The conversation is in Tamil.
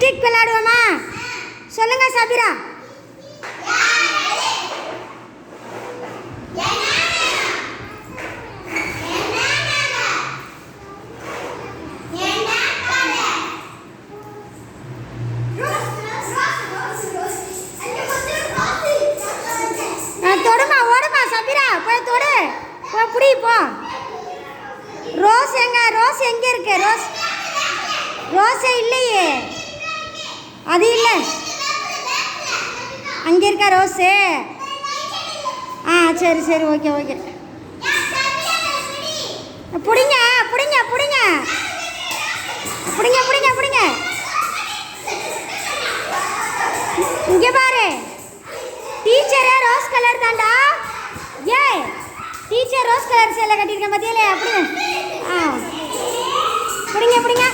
டிக் விளையாடுவோமா? சொல்லுங்க சபிரா. தொடுமா, ஓடுமா சபிரா, போய் தொடு, புடி போ. ரோஸ் எங்க? ரோஸ் எங்க இருக்கு? ரோஸ் ரோஸே இல்லையே. அது இல்லை, அங்கே இருக்கா ரோஸு? சரி சரி, ஓகே ஓகே. பிடிங்க பிடிங்க பிடிங்க பிடிங்க பிடிங்க பிடிங்க. இங்கே பாரு, டீச்சரே ரோஸ் கலர் தாண்டா. ஏய், டீச்சர் ரோஸ் கலர் சேலை கட்டியிருக்கேன் பார்த்தியாலே? அப்படி பிடிங்க பிடிங்க.